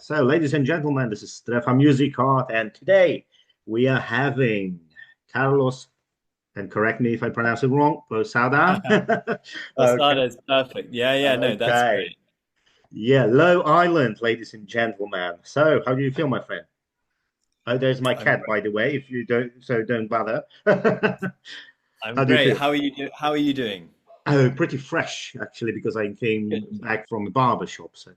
So, ladies and gentlemen, this is Stefan Music Art, and today we are having Carlos, and correct me if I pronounce it wrong, Posada. Okay, Osada is perfect. Yeah, no, that's okay. great. Yeah, Low Island, ladies and gentlemen. So, how do you feel, my friend? Oh, there's my I'm cat, great. by the way, if you don't, so don't bother. I'm How do you great. feel? How are you doing? Oh, pretty fresh, actually, because I came Good. back from the barber shop. So,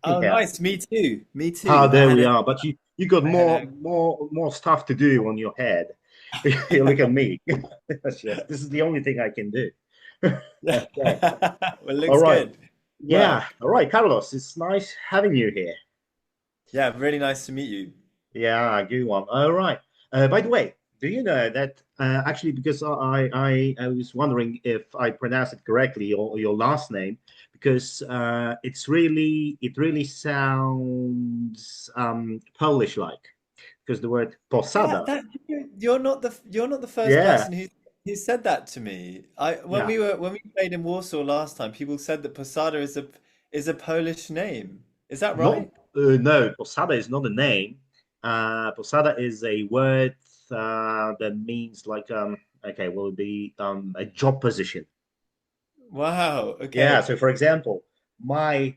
Oh, yeah. nice. Me too. Me Ah, too. there we are. But you got I had more stuff to do on your head. You look at me. Yes, yes. This is the only thing I can do. a Okay. well, All looks right. good. Yeah. Well, All right, Carlos. It's nice having you here. yeah, really nice to meet you. Yeah, good one. All right. By the way, do you know that actually because I was wondering if I pronounced it correctly your last name because it really sounds Polish like because the word Yeah, posada. that you're not the first Yeah. person who said that to me. I Yeah. when we played in Warsaw last time, people said that Posada is a Polish name. Is that Not right? no, posada is not a name. Posada is a word that means like okay, will be a job position. Wow. Yeah, Okay. so for example, my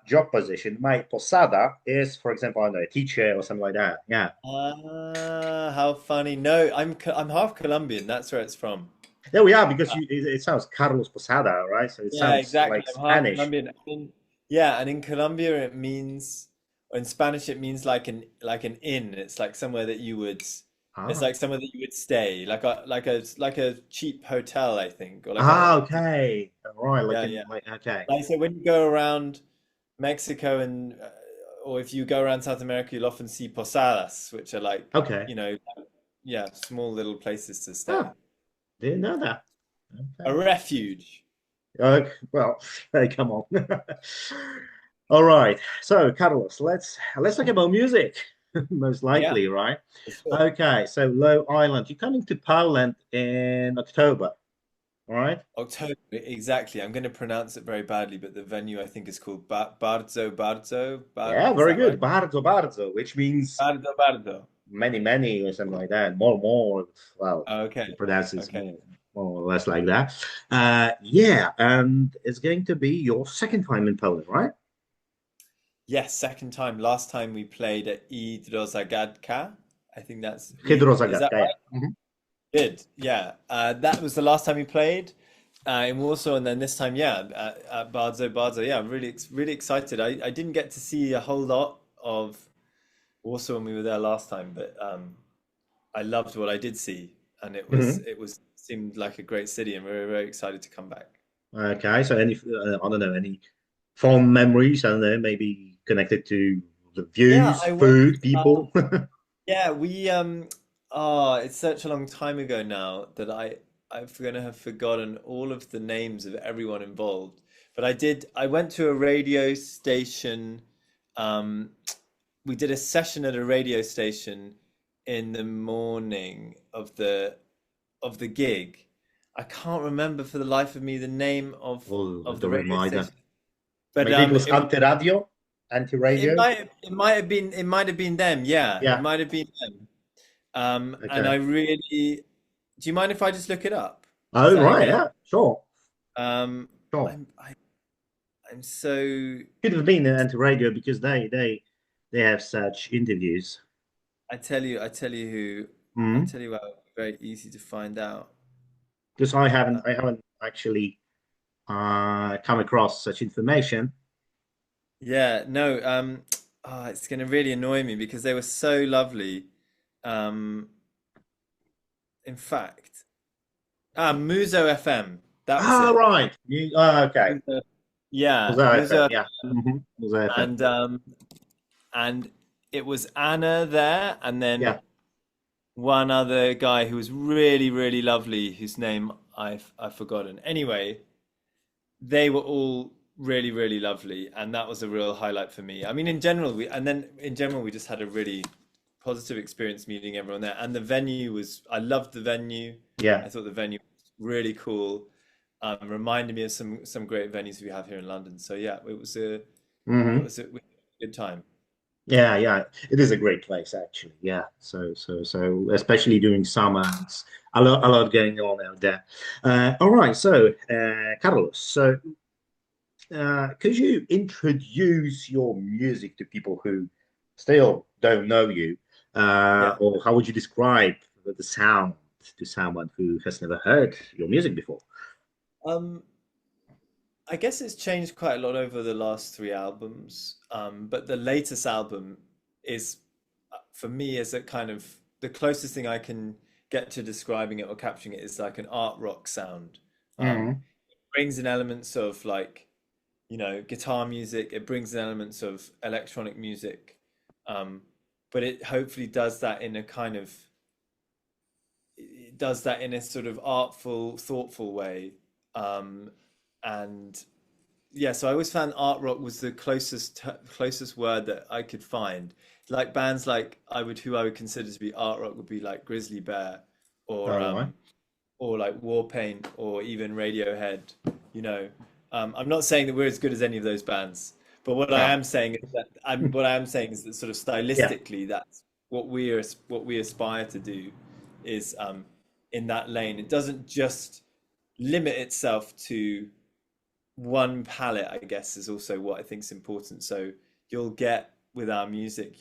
job position, my posada is, for example, I don't know, a teacher or something like that. Yeah. Ah, how funny. No, I'm half Colombian. That's where it's from. There we are, because Uh, it sounds Carlos Posada, right? So it yeah, sounds exactly. like I'm half Spanish. Colombian. Yeah, and in Colombia it means, or in Spanish it means like an inn. It's like somewhere that you would, it's Ah. like somewhere that you would stay, like a cheap hotel, I think, or like Ah, a okay. All right, yeah, yeah. okay. Like so when you go around Mexico or if you go around South America, you'll often see posadas, which are like, Okay. you know, yeah, small little places to Ah, stay. didn't know that. A Okay. refuge. Well, hey, come on. All right. So, Carlos, let's talk about music. Most Yeah, likely, right? for sure. Okay. So, Low Island. You're coming to Poland in October, all right? October, exactly. I'm going to pronounce it very badly, but the venue I think is called Bardzo Bardzo. Yeah, Is very that right? good. Bardzo, bardzo, which means Bardzo Bardzo. many, many, or something like that. More, more. Well, Okay, it pronounces okay. more or less like that. Yeah, and it's going to be your second time in Poland, right? Yes, second time. Last time we played at Idrozagadka. I think is that Hydrozagadka, yeah. Mhm. good? Yeah. That was the last time we played in Warsaw, and then this time, yeah, at Bardzo Bardzo. Yeah, I'm really excited. I didn't get to see a whole lot of Warsaw when we were there last time, but I loved what I did see, and it was Mhm. it was seemed like a great city, and we're very excited to come back. Okay, so I don't know, any fond memories? I don't know, maybe connected to the Yeah, views, I went. food, Uh, people. yeah, we oh, it's such a long time ago now that I'm gonna have forgotten all of the names of everyone involved. But I went to a radio station. Um, we did a session at a radio station in the morning of the gig. I can't remember for the life of me the name of Oh, I of the don't radio remind. station, but Maybe it was it anti-radio, anti-radio. it might have been them. Yeah, it Yeah. might have been them. And Okay. I really, do you mind if I just look it up? Is Oh, that right. okay? Yeah. Sure. Um, Sure. I'm so. Could have been an anti-radio because they have such interviews. I Mm. tell you what, very easy to find out. Because Uh, I haven't actually come across such information. yeah, no, it's gonna really annoy me because they were so lovely. Um, in fact, Muso FM, that was Ah, it. right. Okay. Muso, yeah, Mosaic FM. Muso, Yeah. Mm-hmm. Mosaic FM. and and it was Anna there, and then Yeah. one other guy who was really, really lovely, whose name I've forgotten. Anyway, they were all really, really lovely, and that was a real highlight for me. I mean, in general we just had a really positive experience meeting everyone there, and the venue was. I loved the venue. Yeah. I thought the venue was really cool. Reminded me of some great venues we have here in London. So yeah, it was a it Mm-hmm. was a, good time. Yeah, yeah, it is a great place actually. Yeah, so especially during summer, it's a lot going on out there. All right, so Carlos, so could you introduce your music to people who still don't know you, Yeah. or how would you describe the sound to someone who has never heard your music before? Um, I guess it's changed quite a lot over the last three albums. But the latest album is, for me, is a kind of the closest thing I can get to describing it or capturing it is like an art rock sound. Hmm. Brings in elements of like, guitar music. It brings in elements of electronic music. Um, but it hopefully does that in a kind of, it does that in a sort of artful, thoughtful way. And yeah, so I always found art rock was the closest word that I could find. Like bands like who I would consider to be art rock would be like Grizzly Bear or All right. um or like Warpaint or even Radiohead, you know. I'm not saying that we're as good as any of those bands, but Yeah. what I am saying is that sort of Yeah. stylistically that's what we aspire to do is in that lane. It doesn't just limit itself to one palette, I guess, is also what I think is important. So you'll get with our music,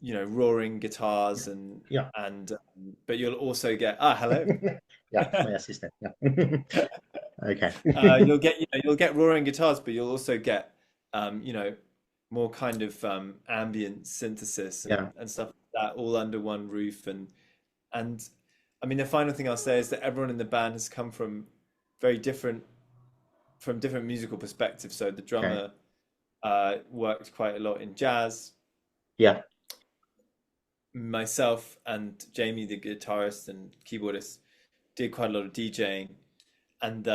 roaring guitars Yeah. but you'll also get hello. Yeah. My assistant. Yeah. Okay. You'll get roaring guitars, but you'll also get more kind of ambient synthesis Yeah. and stuff like that all under one roof and I mean the final thing I'll say is that everyone in the band has come very different from different musical perspectives. So the Okay. drummer worked quite a lot in jazz. Yeah. Myself and Jamie, the guitarist and keyboardist, did quite a lot of DJing and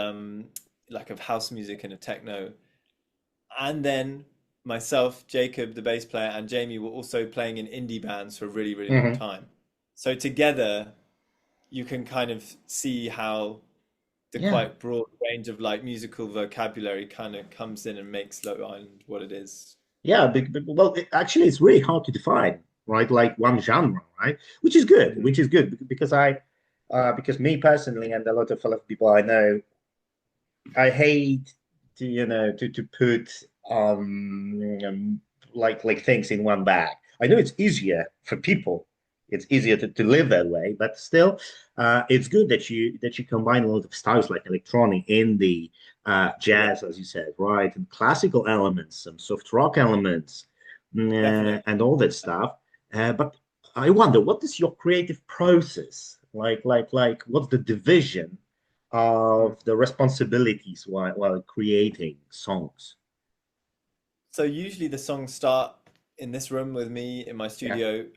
like of house music and of techno. And then myself, Jacob, the bass player, and Jamie were also playing in indie bands for a really, really long Hmm. time. So together, you can kind of see how the Yeah. quite broad range of like musical vocabulary kind of comes in and makes Low Island what it is. Yeah. Well, actually, it's really hard to define, right? Like one genre, right? Which is good. Mm. Which is good because because me personally and a lot of other people I know, I hate to to put like things in one bag. I know it's easier for people. It's easier to live that way, but still, it's good that you combine a lot of styles like electronic, indie, Yeah, jazz, as you said, right, and classical elements, some soft rock elements, definitely. and all that stuff. But I wonder, what is your creative process like? What's the division Mm. of the responsibilities while creating songs? So usually the songs start in this room with me in my Yeah. studio,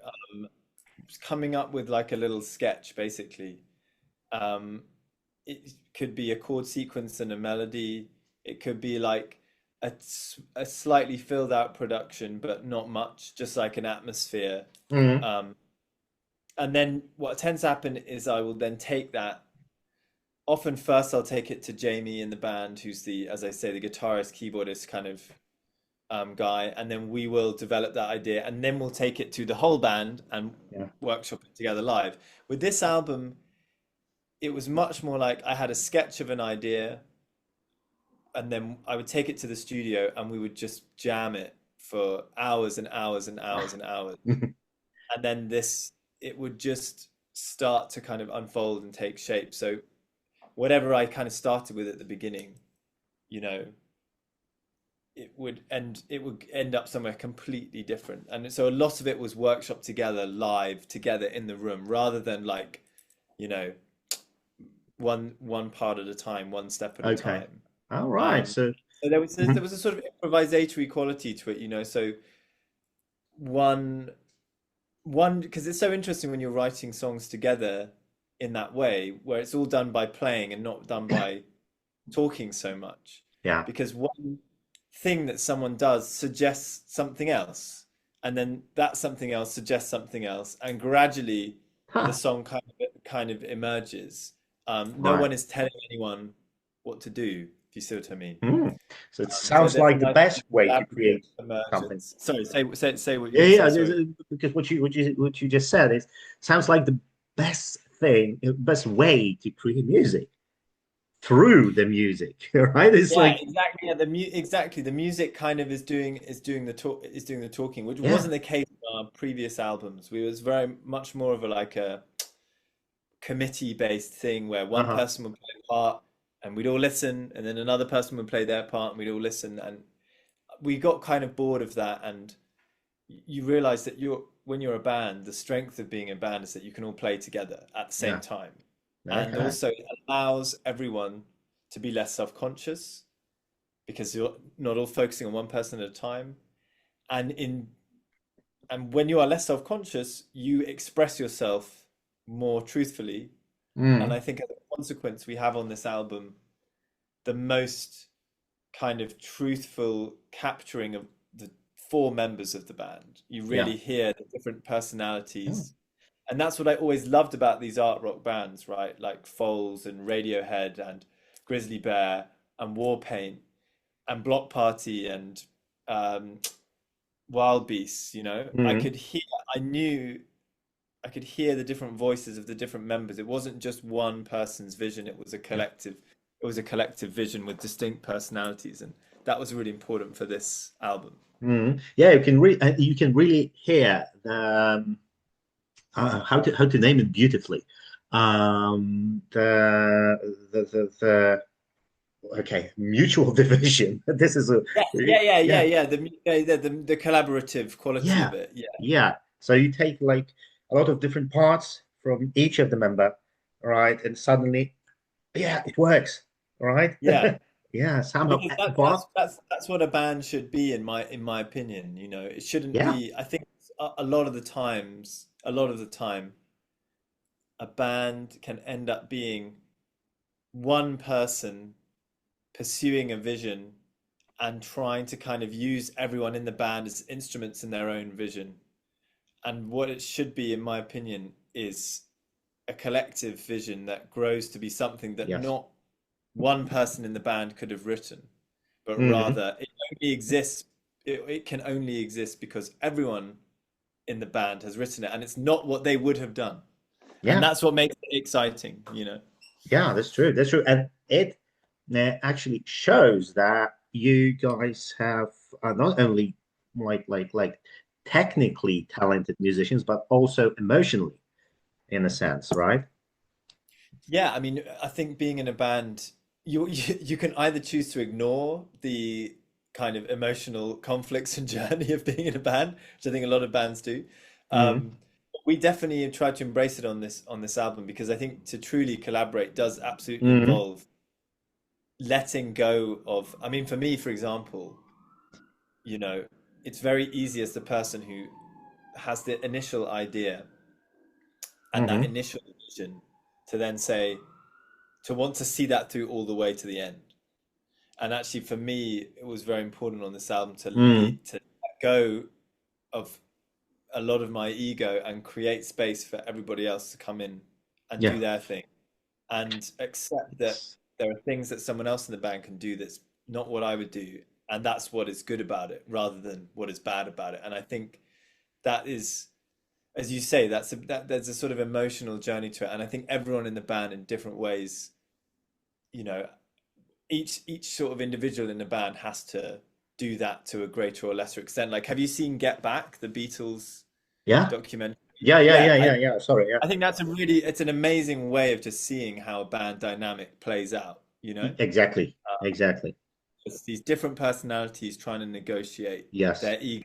coming up with like a little sketch, basically. Um, it could be a chord sequence and a melody. It could be like a slightly filled out production, but not much, just like an atmosphere. Mhm. Um, and then what tends to happen is I will then take that. Often first I'll take it to Jamie in the band, who's as I say, the guitarist, keyboardist kind of guy, and then we will develop that idea, and then we'll take it to the whole band and Yeah. workshop it together live. With this album, it was much more like I had a sketch of an idea, and then I would take it to the studio, and we would just jam it for hours and hours and hours and hours, and then it would just start to kind of unfold and take shape. So whatever I kind of started with at the beginning, you know, it would end up somewhere completely different. And so a lot of it was workshop together, live together in the room, rather than like, you know, one part at a time, one step at a Okay. time. All right. Um, So, so there mhm. was a sort of improvisatory quality to it, you know. So one because it's so interesting when you're writing songs together in that way, where it's all done by playing and not done by talking so much, Yeah. because one thing that someone does suggests something else, and then that something else suggests something else, and gradually the Huh. song kind of emerges. No Right. one is telling anyone what to do, you see what I mean? Mm. So it So sounds there's a like the nice best way to collaborative create something. emergence. Sorry, say what you're Yeah, going to say. yeah, Sorry. because what you just said is sounds like the best thing, best way to create music through the music, right? It's Yeah, like, exactly. Yeah, exactly. The music kind of is doing the talking, which yeah, wasn't the case in our previous albums. We was very much more of a like a committee based thing where one uh-huh, person would play a part and we'd all listen, and then another person would play their part and we'd all listen. And we got kind of bored of that. And you realize that when you're a band, the strength of being a band is that you can all play together at the same yeah, time. And okay, also it allows everyone to be less self-conscious because you're not all focusing on one person at a time. And in and when you are less self-conscious, you express yourself more truthfully. And mm, I think as a consequence, we have on this album the most kind of truthful capturing of the four members of the band. You yeah, really hear the different yeah, personalities. And that's what I always loved about these art rock bands, right? Like Foals and Radiohead and Grizzly Bear and Warpaint and Block Party and um, Wild Beasts, you know? mm, I knew I could hear the different voices of the different members. It wasn't just one person's vision, yeah, it was a collective vision with distinct personalities, and that was really important for this album. yeah. You can really hear the how to name it beautifully. The okay, mutual division. This is a Yeah, yeah, yeah. The collaborative quality yeah, of it. Yeah, yeah. So you take like a lot of different parts from each of the member, right? And suddenly, yeah, it works, right? yeah. Yeah, somehow, Because but that's what a band should be in my opinion. You know, it shouldn't yeah, be. I think a lot of the times, a lot of the time, a band can end up being one person pursuing a vision and trying to kind of use everyone in the band as instruments in their own vision. And what it should be, in my opinion, is a collective vision that grows to be something that yes. not one person in the band could have written, but Hmm. rather it can only exist because everyone in the band has written it and it's not what they would have done. And Yeah, that's what makes it exciting, you know? yeah, that's true. That's true. And it actually shows that you guys have not only like technically talented musicians, but also emotionally, in a sense, right? Yeah, I mean, I think being in a band, you can either choose to ignore the kind of emotional conflicts and journey of being in a band, which I think a lot of bands do. Mm, Um, we definitely have tried to embrace it on this album because I think to truly collaborate does absolutely mm, involve letting go of, I mean, for me, for example, you know, it's very easy as the person who has the initial idea and that mm-hmm. initial vision to then say, to want to see that through all the way to the end. And actually, for me, it was very important on this album Mm, to let go of a lot of my ego and create space for everybody else to come in and yeah. do their thing and accept that It's, there are things that someone else in the band can do that's not what I would do. And that's what is good about it rather than what is bad about it. And I think that is, as you say, there's a sort of emotional journey to it. And I think everyone in the band in different ways, you know, each sort of individual in the band has to do that to a greater or lesser extent. Like, have you seen Get Back, the Beatles yeah, documentary? yeah, yeah, Yeah, yeah, yeah, yeah. Sorry, yeah. I think that's it's an amazing way of just seeing how a band dynamic plays out, you know? Exactly, exactly. It's these different personalities trying to negotiate Yes. their egos,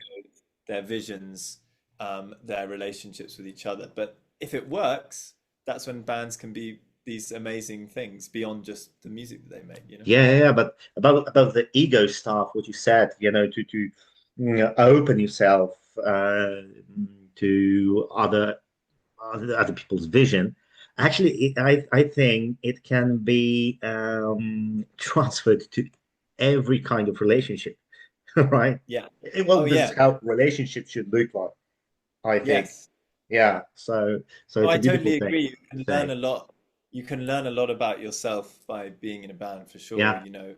their visions, their relationships with each other. But if it works, that's when bands can be these amazing things beyond just the music that they make, you know? Yeah, yeah, yeah, but about the ego stuff, what you said, to open yourself to other people's vision. Actually, I think it can be transferred to every kind of relationship, right? Yeah. Well, Oh, this is yeah. how relationships should look like, I think. Yes. Yeah, so Oh, it's I a beautiful totally thing agree. You to can learn say. a lot. You can learn a lot about yourself by being in a band for sure, Yeah, you know.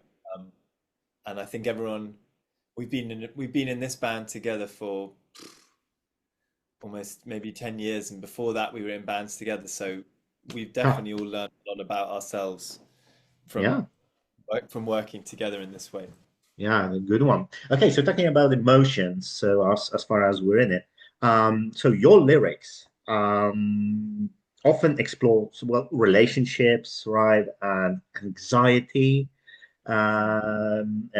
and I think everyone we've been in this band together for almost maybe 10 years, and before that we were in bands together, so we've Huh. definitely all learned a lot about ourselves from Yeah. from working together in this way. Yeah, a good one. Okay, so talking about emotions, so as far as we're in it, so your lyrics often explore well relationships, right, and anxiety, and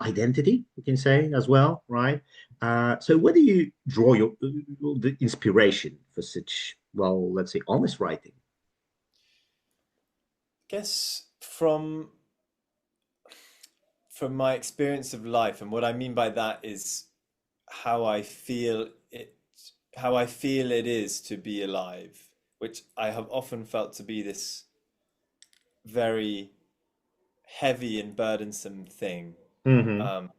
identity, we can say as well, right? So where do you draw your the inspiration for such, well, let's say, honest writing? Guess from my experience of life, and what I mean by that is how I feel it how I feel it is to be alive, which I have often felt to be this very heavy and burdensome thing. Hmm. Um,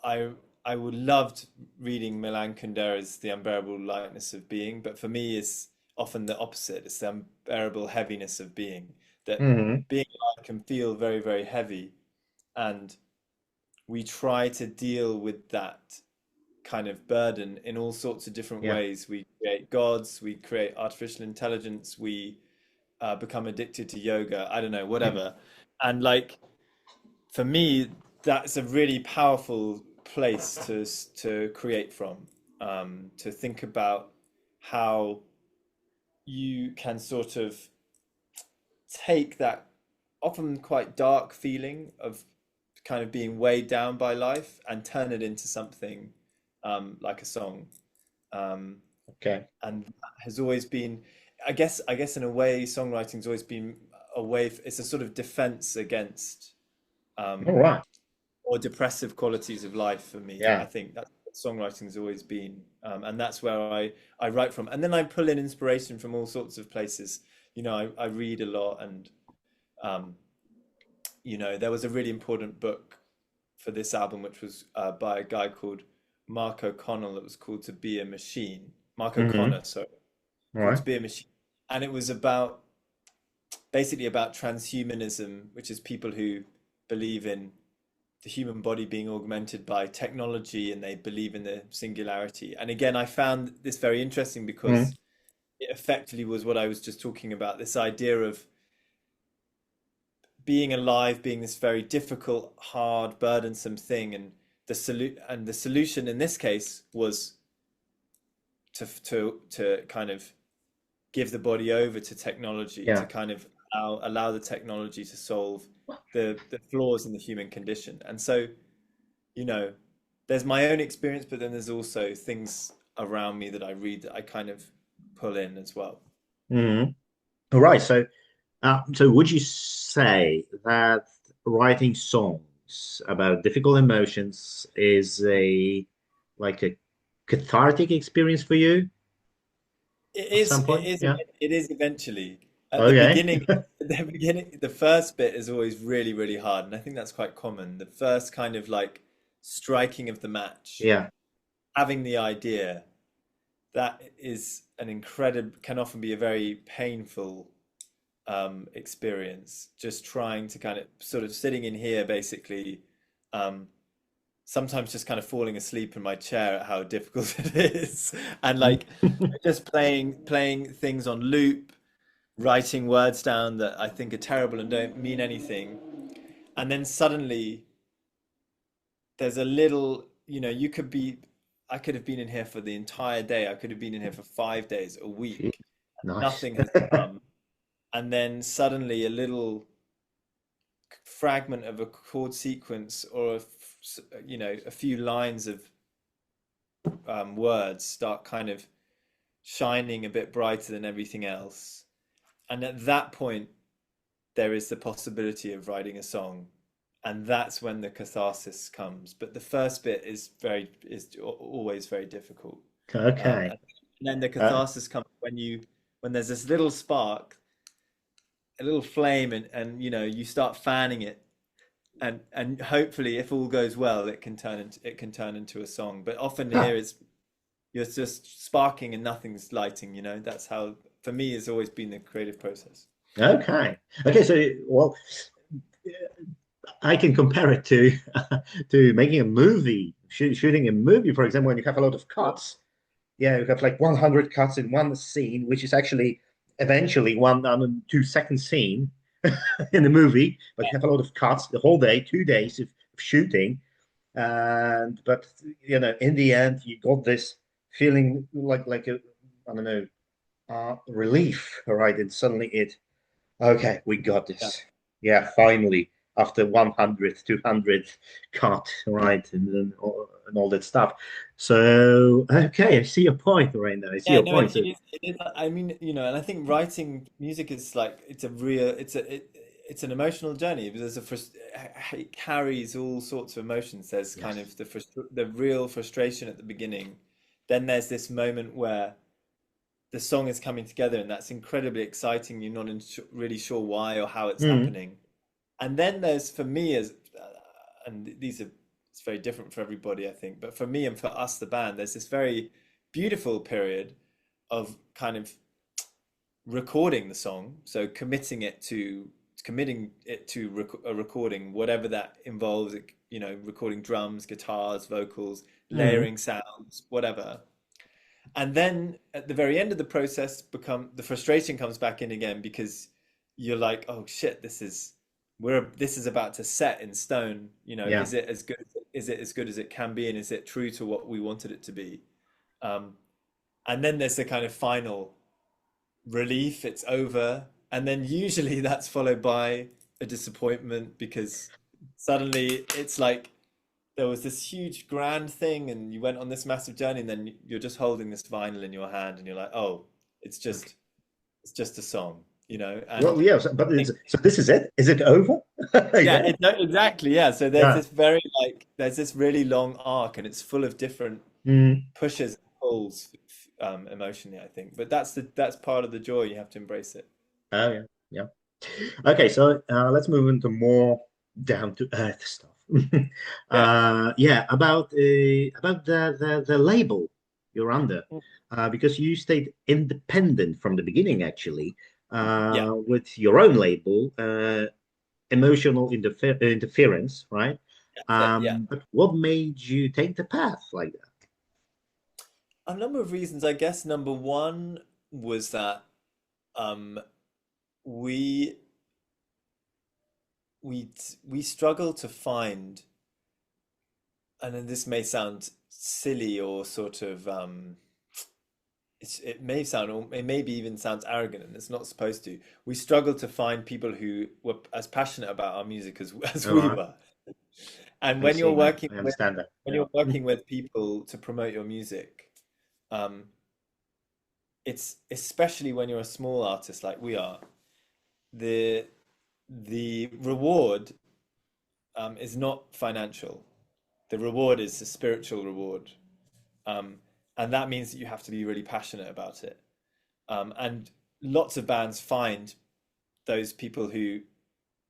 I I would loved reading Milan Kundera's The Unbearable Lightness of Being, but for me it's often the opposite. It's the unbearable heaviness of being. That Hmm. being alive can feel very, very heavy, and we try to deal with that kind of burden in all sorts of different Yeah. ways. We create gods, we create artificial intelligence, we become addicted to yoga, I don't know, whatever. And like for me, that's a really powerful place to create from, to think about how you can sort of take that often quite dark feeling of kind of being weighed down by life and turn it into something like a song. Um, Okay. and that has always been, I guess in a way, songwriting's always been a way. It's a sort of defense against All um, right. or depressive qualities of life for me. I Yeah. think that's what songwriting's always been, and that's where I write from. And then I pull in inspiration from all sorts of places. I read a lot, and um, there was a really important book for this album, which was by a guy called Mark O'Connell. It was called To Be a Machine. Mark Hmm. O'Connor, sorry, All called right. To Be a Machine, and it was about basically about transhumanism, which is people who believe in the human body being augmented by technology, and they believe in the singularity. And again, I found this very interesting Mm. because it effectively was what I was just talking about, this idea of being alive being this very difficult, hard, burdensome thing, and the solution in this case was to kind of give the body over to technology, to Yeah. kind of allow the technology to solve the flaws in the human condition. And so, you know, there's my own experience, but then there's also things around me that I read that I kind of pull in as well. Hmm. All right. So would you say that writing songs about difficult emotions is a cathartic experience for you It at is, some it point? is, Yeah. it is eventually. At the Okay. beginning, at the beginning, the first bit is always really, really hard, and I think that's quite common. The first kind of like striking of the match, Yeah. having the idea, that is an incredible, can often be a very painful experience. Just trying to kind of sort of sitting in here, basically, um, sometimes just kind of falling asleep in my chair at how difficult it is, and like just playing things on loop, writing words down that I think are terrible and don't mean anything. And then suddenly there's a little, I could have been in here for the entire day. I could have been in here for 5 days, a Gee, week. nice. Nothing has come. And then suddenly a little fragment of a chord sequence or a few lines of words start kind of shining a bit brighter than everything else. And at that point, there is the possibility of writing a song, and that's when the catharsis comes. But the first bit is always very difficult, Okay. and then the Uh, catharsis comes when there's this little spark, a little flame, and you start fanning it, and hopefully, if all goes well, it can turn into a song. But often huh. here it's you're just sparking and nothing's lighting. That's how for me it's always been the creative process. Okay. Okay. So, well, I can compare it to to making a movie, shooting a movie, for example, when you have a lot of cuts. Yeah, you have like 100 cuts in one scene, which is actually eventually 1 2 second scene in the movie, but you have a lot of cuts the whole day, 2 days of shooting. And but in the end, you got this feeling like a, I don't know, relief, right? And suddenly okay, we got Yeah. this. Yeah, finally, after 100, 200 cut, right? And all that stuff. So, okay, I see your point right now. I see Yeah, your no, point. So, it is. I mean, and I think writing music is like it's an emotional journey. There's it carries all sorts of emotions. There's kind yes. of the real frustration at the beginning. Then there's this moment where the song is coming together, and that's incredibly exciting. You're not really sure why or how it's Mm, happening. And then there's for me and these are it's very different for everybody, I think, but for me and for us, the band, there's this very beautiful period of kind of recording the song, so committing it to a recording, whatever that involves, recording drums, guitars, vocals, mm, layering sounds, whatever. And then at the very end of the process, become the frustration comes back in again because you're like, oh shit, this is about to set in stone. yeah. Is it as good as it can be, and is it true to what we wanted it to be? Um, and then there's the kind of final relief, it's over. And then usually that's followed by a disappointment because suddenly it's like there was this huge grand thing and you went on this massive journey and then you're just holding this vinyl in your hand and you're like, oh, it's Okay. just it's just a song, Well, and yeah. But so this is it. Is it over? yeah, Yeah. no, exactly, yeah. So Yeah. there's this really long arc and it's full of different Mm, pushes and pulls, emotionally, I think. But that's part of the joy. You have to embrace it. oh, yeah. Yeah. Okay, so let's move into more down to earth stuff. Yeah. Yeah, about the label you're under, because you stayed independent from the beginning, actually, Yeah. with your own label, Emotional Interference, right? That's it. Yeah. But what made you take the path like that? A number of reasons. I guess number one was that um, we we struggle to find, and then this may sound silly or sort of it may sound, or it maybe even sounds arrogant, and it's not supposed to. We struggle to find people who were as passionate about our music as All we right, were. And I see, man. I understand that. when Yeah. you're working with people to promote your music, um, it's especially when you're a small artist like we are, the the reward is not financial. The reward is a spiritual reward, um, and that means that you have to be really passionate about it. And lots of bands find those people who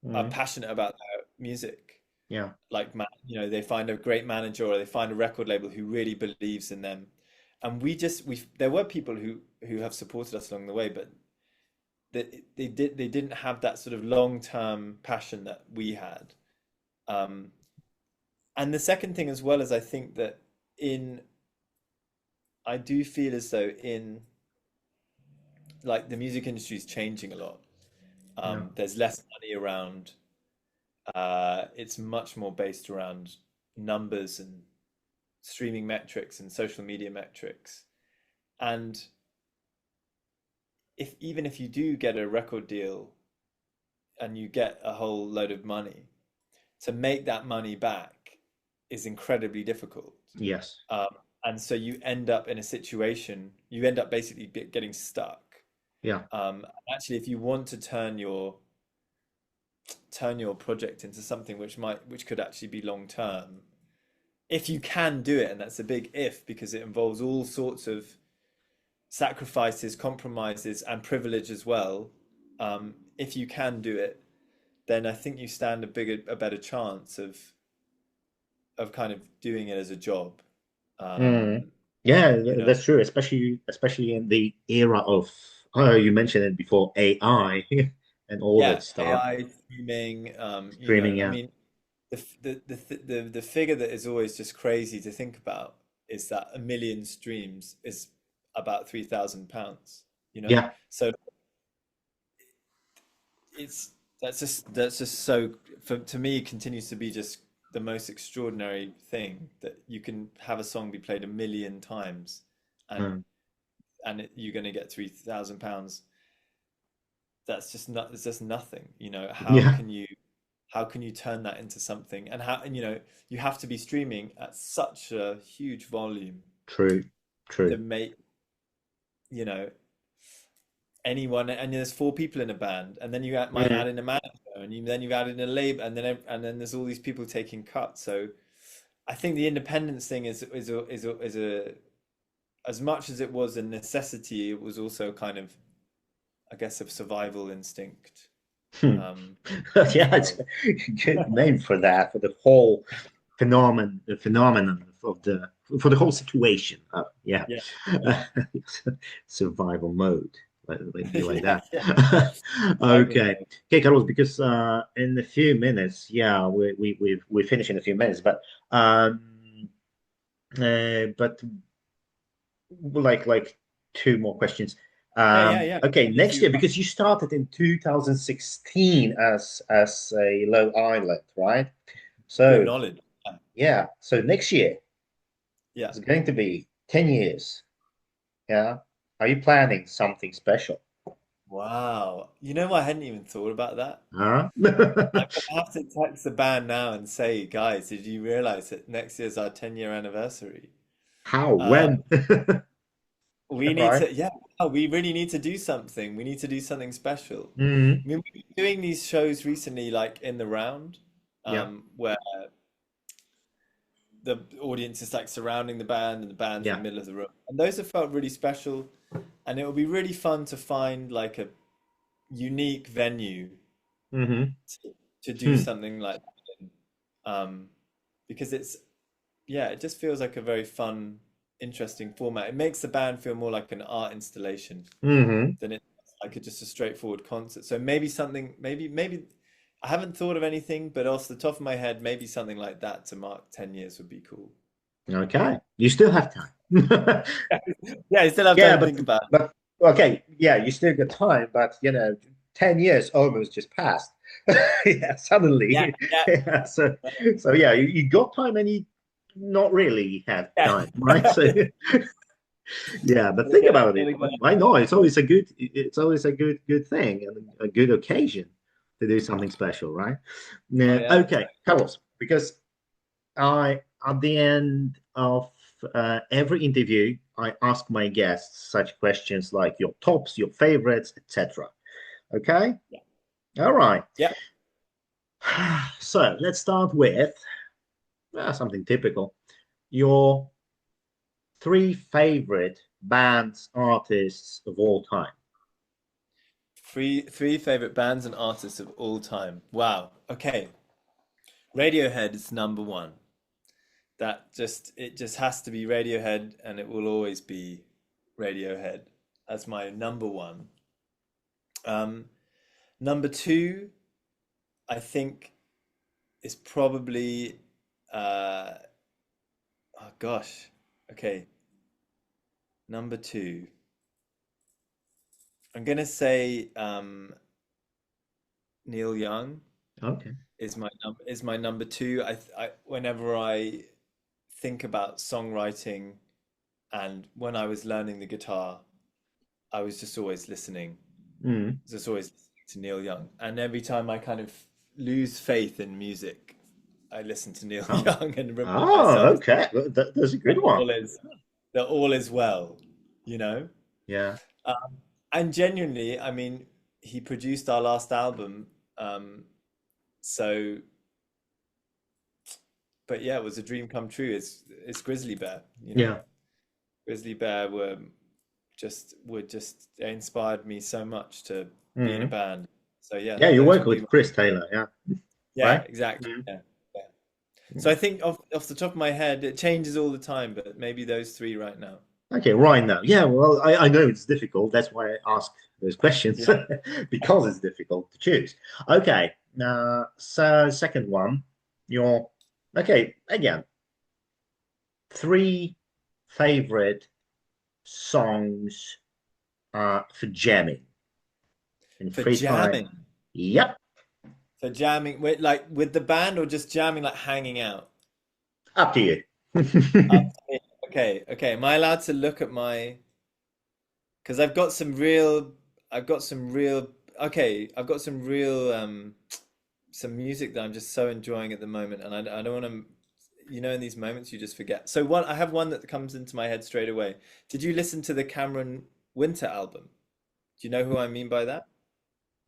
are Mhm. passionate about their music. Yeah. Like, they find a great manager or they find a record label who really believes in them. And we there were people who have supported us along the way, but they didn't have that sort of long-term passion that we had. Um, and the second thing as well is I think that in I do feel as though in like the music industry is changing a lot. Yeah. There's less money around. It's much more based around numbers and streaming metrics and social media metrics. And if even if you do get a record deal and you get a whole load of money, to make that money back is incredibly difficult. Yes. Um, and so you end up in a situation, you end up basically getting stuck. Yeah. Actually, if you want to turn your project into something which could actually be long term, if you can do it, and that's a big if because it involves all sorts of sacrifices, compromises, and privilege as well. If you can do it, then I think you stand a better chance of kind of doing it as a job. Mm. Um, Yeah, you know, that's true, especially in the era of, oh, you mentioned it before, AI and all yeah, that stuff. AI streaming. Streaming, I yeah. mean, the figure that is always just crazy to think about is that a million streams is about £3,000, you know? Yeah. So it's that's just so for to me continues to be just the most extraordinary thing that you can have a song be played a million times and Mm. you're going to get £3,000. That's just not it's just nothing, you know. Yeah. How can you turn that into something, and how, and you know, you have to be streaming at such a huge volume True. to True. make, you know, anyone, and there's four people in a band, and then might Mm. add in a manager, and then you've added in a label, and then there's all these people taking cuts. So I think the independence thing is a as much as it was a necessity, it was also kind of, I guess, a survival instinct, Hmm. um, as Yeah, it's well. a good name for that, for the whole phenomenon of the for the whole situation. Yeah, Yeah, yeah, survival mode. Let it be like yeah, that. yeah. Survival Okay, mode. okay, Carlos. Because in a few minutes, yeah, we finish in a few minutes, but like two more questions. Yeah, yeah, yeah. Okay, If next you, year, because you started in 2016 as a low island, right? good So knowledge. yeah, so next year Yeah. is going to be 10 years. Yeah. Are you planning something special? Wow. You know, I hadn't even thought about that. Huh? I'm gonna have to text the band now and say, guys, did you realize that next year's our 10-year anniversary? How? Uh, When? we need Right. to, yeah, wow, we really need to do something. We need to do something special. Hmm. I mean, we've been doing these shows recently, like in the round, Yeah. where the audience is like surrounding the band and the band's in the Yeah. middle of the room. And those have felt really special. And it will be really fun to find like a unique venue Hmm. to do Hmm. something like that in. Because it's, yeah, it just feels like a very fun, interesting format. It makes the band feel more like an art installation Hmm. than it's like just a straightforward concert. So maybe something, maybe I haven't thought of anything, but off the top of my head, maybe something like that to mark 10 years would be cool. Okay. You still have time. Yeah, I still have Yeah, time to think about it. but okay, yeah, you still got time, but 10 years almost just passed. Yeah, Yeah, suddenly. yeah, Yeah, so yeah, you got time and you not really had yeah. time, right? So yeah, but think Gotta about it. get it, gotta Why not? It's always a good thing and a good occasion to do something special, right? Oh Yeah, yeah, okay, Carlos, because I at the end of every interview, I ask my guests such questions like your tops, your favorites, etc. Okay? yeah, All right. yeah. So let's start with something typical. Your three favorite bands, artists of all time. Three favorite bands and artists of all time. Wow. Okay. Radiohead is number one. It just has to be Radiohead, and it will always be Radiohead as my number one. Um, Number two, I think, is probably uh oh gosh. Okay. Number two. I'm gonna say Neil Young Okay. is my number two. Whenever I think about songwriting and when I was learning the guitar, I was just always listening, Mm. just always listening to Neil Young. And every time I kind of lose faith in music, I listen to Neil Oh. Young and remind Oh, myself okay. That's a that good one. all is well, you know? Yeah. And genuinely, I mean, he produced our last album, so but yeah, it was a dream come true. It's Grizzly Bear, you know. Yeah. Grizzly Bear were just they inspired me so much to be in a Mm. band. So yeah, Yeah, you those work would be with my, Chris Taylor, yeah. yeah, Right? exactly. Mm. Yeah, yeah. So I think off the top of my head, it changes all the time, but maybe those three right now. Okay, right now. Yeah, well, I know it's difficult. That's why I ask those questions Yeah. because it's difficult to choose. Okay, so second one. Your okay, again, three favorite songs for jamming in For free time. jamming. Yep, For jamming, with like with the band or just jamming, like hanging out? up to you. Up to me. Okay, okay. Am I allowed to look at my? Because I've got some real, okay, I've got some music that I'm just so enjoying at the moment, and I don't want to, in these moments you just forget. So I have one that comes into my head straight away. Did you listen to the Cameron Winter album? Do you know who I mean by that?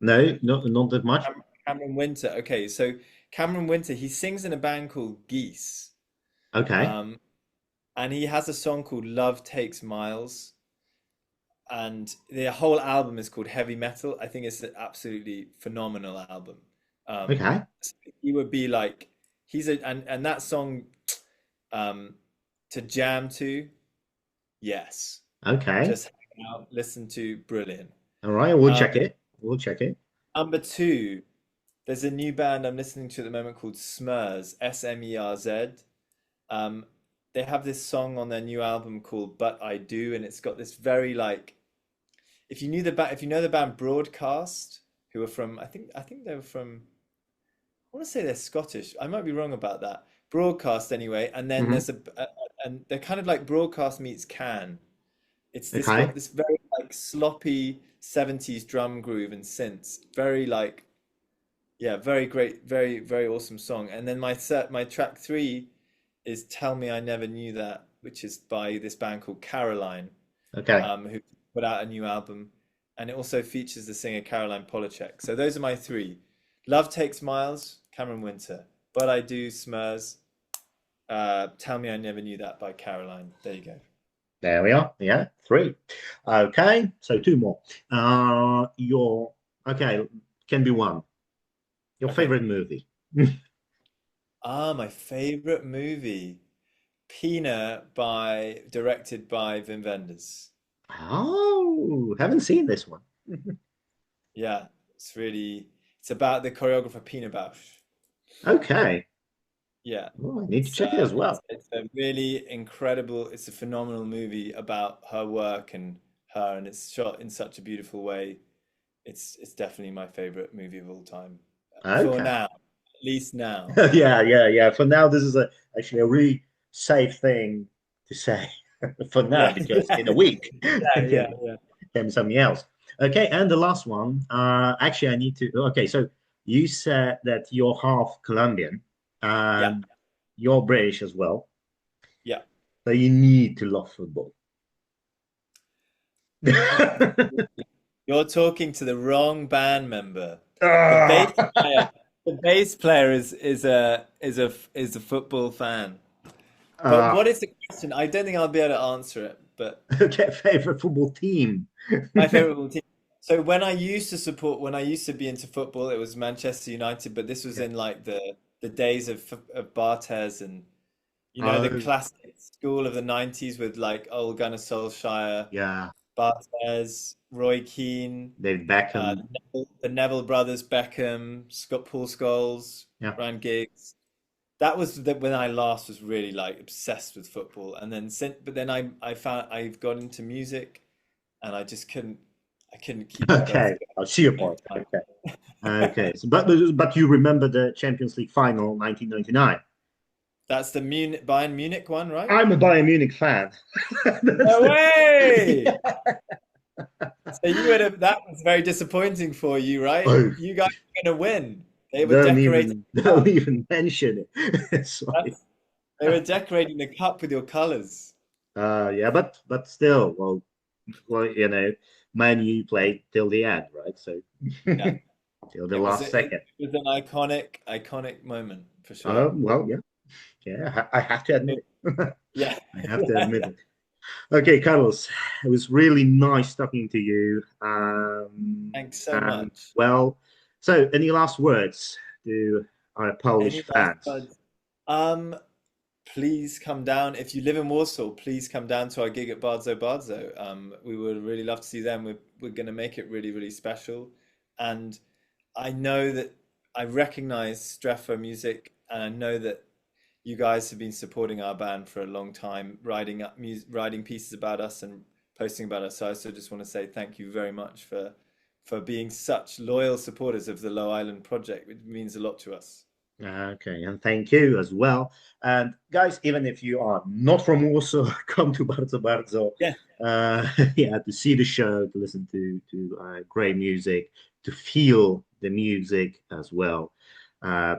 No, not that much. Cameron Winter. Okay, so Cameron Winter, he sings in a band called Geese. Okay, Um, and he has a song called Love Takes Miles, and the whole album is called Heavy Metal. I think it's an absolutely phenomenal album. okay, So he would be like, and that song, um, to jam to, yes, okay. just hang out, listen to, brilliant. All right, we'll Um, check it. We'll check it. Number two, there's a new band I'm listening to at the moment called Smurz, Smerz. Um, they have this song on their new album called "But I Do," and it's got this very like, if you know the band Broadcast, who are from, I think they were from, I want to say they're Scottish. I might be wrong about that. Broadcast anyway, and then Hmm. and they're kind of like Broadcast meets Can. It's this Okay, got this very like sloppy 70s drum groove and synths. Very like, yeah, very great, very very awesome song. And then my track three is "Tell Me I Never Knew That," which is by this band called Caroline, okay. who put out a new album, and it also features the singer Caroline Polachek. So those are my three: "Love Takes Miles," Cameron Winter; "But I Do," Smurz; "Tell Me I Never Knew That" by Caroline. There you go. There we are. Yeah, three. Okay, so two more. Your okay can be one. Your Okay. favorite movie. My favorite movie, Pina, directed by Wim Wenders. Oh, haven't seen this one. Yeah, it's about the choreographer Pina Bausch. Okay. Yeah, Oh, I need to check it as well. it's a really incredible, it's a phenomenal movie about her work and her, and it's shot in such a beautiful way. It's definitely my favorite movie of all time for Okay. now, at least now. Yeah, yeah, yeah. For now, this is actually a really safe thing to say for now Yeah, because in a yeah, week yeah, it yeah, can yeah. be something else. Okay, and the last one. Actually, I need to. Okay, so you said that you're half Colombian Yeah, and you're British as well, yeah. so you need to love football. You're talking to the wrong band member. The bass Ah, player, the bass player is a football fan. But ah, what is the question? I don't think I'll be able to answer it. But okay, favorite football team. my favorite football team. So when I used to be into football, it was Manchester United. But this was Okay. in like the days of Barthez, and the Oh, classic school of the '90s with like Ole Gunnar Solskjaer, yeah, Barthez, Roy Keane, David Beckham. the Neville brothers, Beckham, Scott, Paul Scholes, Yeah. Ryan Giggs. That was when I last was really like obsessed with football, and then but then I found I've got into music, and I couldn't keep them both Okay, I see your going point. at the same Okay. time. Okay. So, but you remember the Champions League final 1999. That's the Bayern Munich one, right? I'm a Bayern Munich fan. That's No the, way! yeah. So you would have, that was very disappointing for you, right? Oh, You guys were going to win. They were decorating the don't cup. even mention it. Sorry. They were decorating the cup with your colors. Yeah, but still, well, Man U played till the end, right? So Yeah, till the last it second. was an iconic moment for sure. Well, yeah, yeah. I have to admit it. Yeah, I have to yeah, admit yeah. it. Okay, Carlos, it was really nice talking to you. Thanks so And much. well, so any last words to our Polish Any last fans? words? Please come down. If you live in Warsaw, please come down to our gig at Bardzo Bardzo. We would really love to see them. We're going to make it really, really special. And I know that I recognize Strefa music and I know that you guys have been supporting our band for a long time, writing pieces about us and posting about us. So I also just want to say thank you very much for being such loyal supporters of the Low Island project. It means a lot to us. Okay, and thank you as well. And guys, even if you are not from Warsaw, come to Bardzo Bardzo. Yeah. Yeah, to see the show, to listen to great music, to feel the music as well,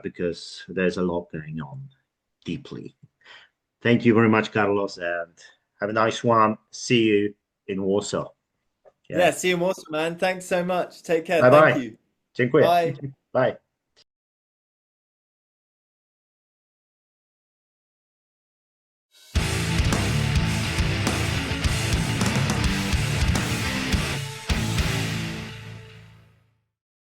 because there's a lot going on deeply. Thank you very much, Carlos, and have a nice one. See you in Warsaw. Yeah, Yeah. see you more, man. Thanks so much. Take care. Bye Thank bye. you. Dziękuję. Bye. Bye.